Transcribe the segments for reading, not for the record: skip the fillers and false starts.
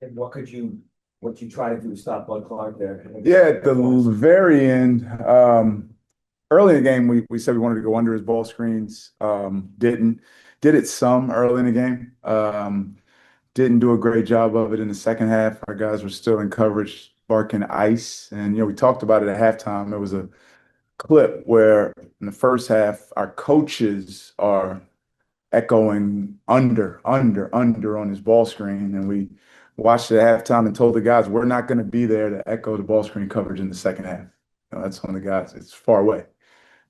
And what you try to do to stop Bud Clark there? Yeah, at the very end, early in the game, we said we wanted to go under his ball screens. Didn't. Did it some early in the game. Didn't do a great job of it in the second half. Our guys were still in coverage, barking ice. And, we talked about it at halftime. There was a clip where in the first half, our coaches are echoing under on his ball screen. And we watched it at halftime and told the guys, we're not going to be there to echo the ball screen coverage in the second half. That's one of the guys, it's far away,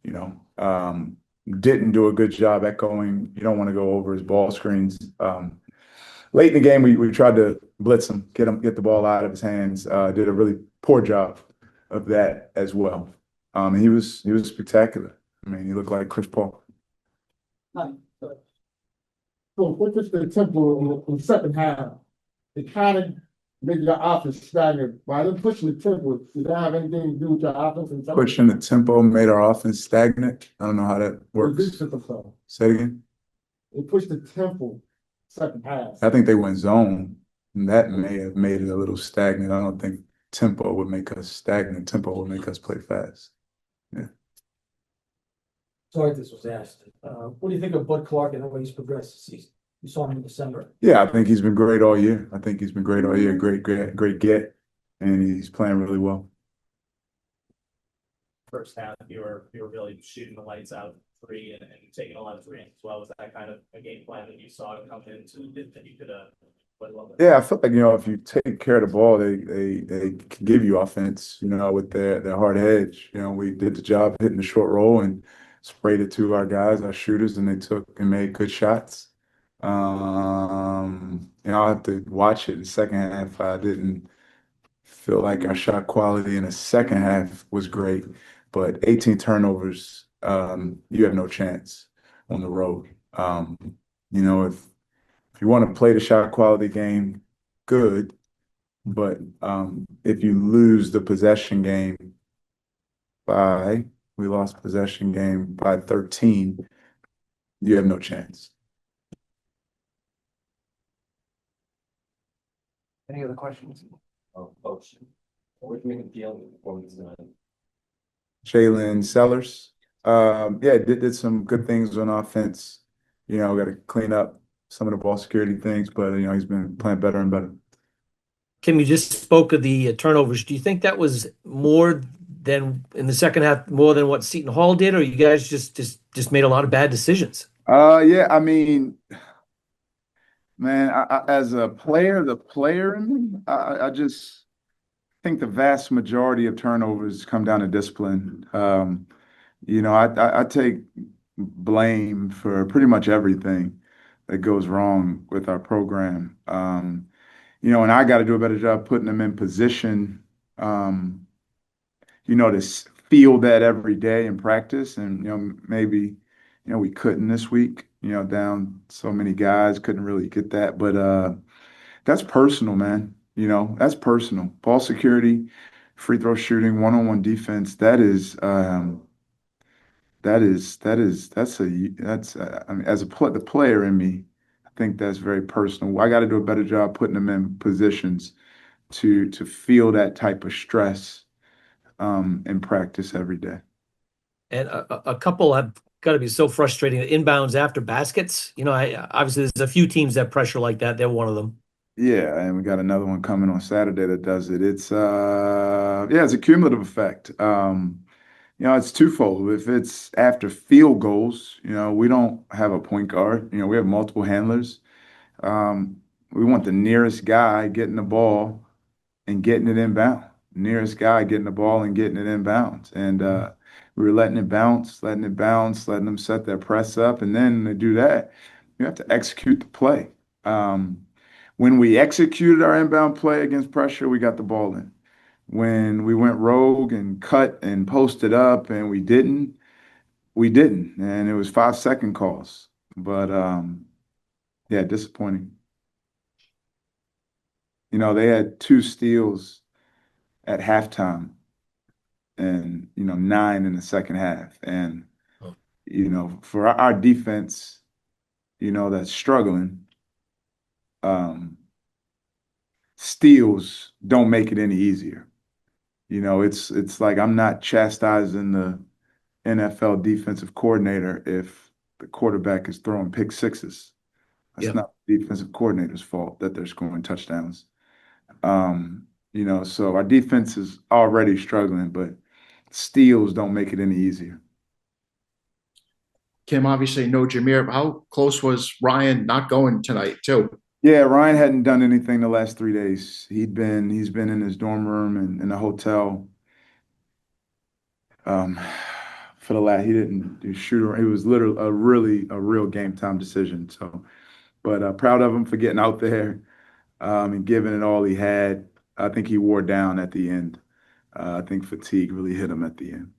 you know. Didn't do a good job echoing. You don't want to go over his ball screens. Late in the game, we tried to blitz get the ball out of his hands. Did a really poor job of that as well. And he was spectacular. I mean, he looked like Chris Paul. So what was the tempo in the second half? It kind of made your offense stagnant. By them pushing the tempo, did that have anything to do with your offense? In Pushing the tempo made our offense stagnant. I don't know how that works. Say it again. It pushed the tempo second half. I think they went zone, and that may have made it a little stagnant. I don't think tempo would make us stagnant. Tempo would make us play fast. Yeah. Sorry if this was asked. What do you think of Bud Clark and the way he's progressed this season? You saw him in December. Yeah, I think he's been great all year. I think he's been great all year. Great get, and he's playing really well. First half, you were really shooting the lights out three and taking a lot of threes as well. Was that kind of a game plan that you saw coming into that you could play well with? Yeah, I feel like if you take care of the ball, they can give you offense. With their hard edge. We did the job hitting the short roll and sprayed it to our guys, our shooters, and they took and made good shots. I'll have to watch it. The second half, I didn't feel like our shot quality in the second half was great, but 18 turnovers, you have no chance on the road. If you want to play the shot quality game, good, but if you lose the possession game we lost possession game by 13, you have no chance. Any other questions? Oh, Coach, what do you make of the performance tonight? Jalen Sellers, yeah, did some good things on offense. Got to clean up some of the ball security things, but he's been playing better and better. Kim, you just spoke of the turnovers. Do you think that was more than in the second half, more than what Seton Hall did, or you guys just made a lot of bad decisions? Yeah, I mean, man, as a player, the player in me, I just think the vast majority of turnovers come down to discipline. I take blame for pretty much everything that goes wrong with our program. And I got to do a better job putting them in position, to feel that every day in practice. And, maybe, we couldn't this week, down so many guys, couldn't really get that. But that's personal, man. That's personal. Ball security, free throw shooting, one-on-one defense, I mean, the player in me, I think that's very personal. I got to do a better job putting them in positions to feel that type of stress in practice every day. And a couple have got to be so frustrating. The inbounds after baskets. Obviously there's a few teams that pressure like that. They're one of them. Yeah, and we got another one coming on Saturday that does it. It's yeah, it's a cumulative effect. It's twofold. If it's after field goals, we don't have a point guard. We have multiple handlers. We want the nearest guy getting the ball and getting it inbound. Nearest guy getting the ball and getting it inbounds. And we were letting it bounce, letting them set their press up. And then to do that, you have to execute the play. When we executed our inbound play against pressure, we got the ball in. When we went rogue and cut and posted up and we didn't. And it was 5-second calls. But yeah, disappointing. They had 2 steals at halftime and 9 in the second half. And for our defense, that's struggling. steals don't make it any easier. It's like I'm not chastising the NFL defensive coordinator if the quarterback is throwing pick sixes. That's Yep. not the defensive coordinator's fault that they're scoring touchdowns. So our defense is already struggling, but steals don't make it any easier. Kim, obviously no Jameer. How close was Ryan not going tonight too? Yeah, Ryan hadn't done anything the last 3 days. He's been in his dorm room and in the hotel. For the last, he didn't do shoot. It was literally a real game time decision. So, but proud of him for getting out there and giving it all he had. I think he wore down at the end. I think fatigue really hit him at the end.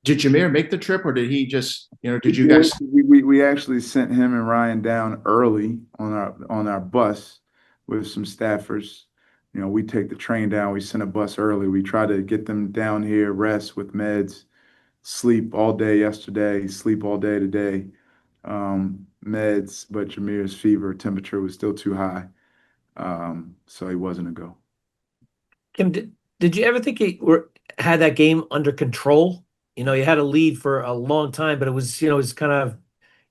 Did Jameer make the trip, or did he just, did you Yeah, guys? we actually sent him and Ryan down early on our bus with some staffers. We take the train down. We send a bus early. We try to get them down here, rest with meds, sleep all day yesterday, sleep all day today. Meds, but Jameer's fever temperature was still too high, so he wasn't a go. Kim, did you ever think had that game under control? You had a lead for a long time, but it was kind of,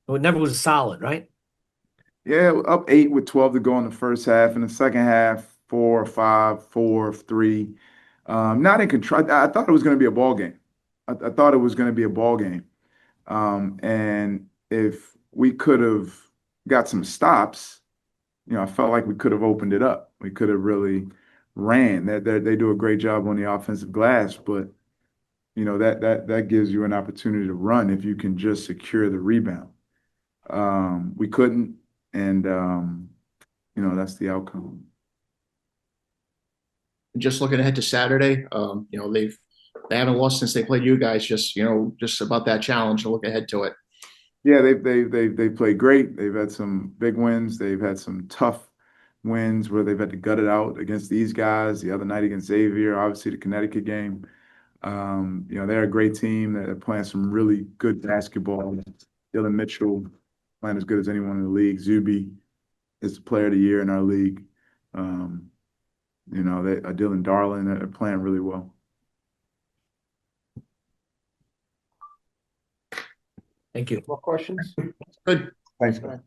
it never was solid, right? Yeah, up 8 with 12 to go in the first half. In the second half, 4, 5, 4, 3. Not in control. I thought it was going to be a ball game. I thought it was going to be a ball game. And if we could have got some stops, I felt like we could have opened it up. We could have really ran. They do a great job on the offensive glass, but that gives you an opportunity to run if you can just secure the rebound. We couldn't, and that's the outcome. Just looking ahead to Saturday, they haven't lost since they played you guys. Just about that challenge to look ahead to it. Yeah, they played great. They've had some big wins. They've had some tough wins where they've had to gut it out against these guys. The other night against Xavier, obviously the Connecticut game. They're a great team. They're playing some really good basketball. Dylan Mitchell playing as good as anyone in the league. Zuby is the player of the year in our league. Dylan Darling, they're playing really well. Thank you. More questions? Good. Thanks, guys.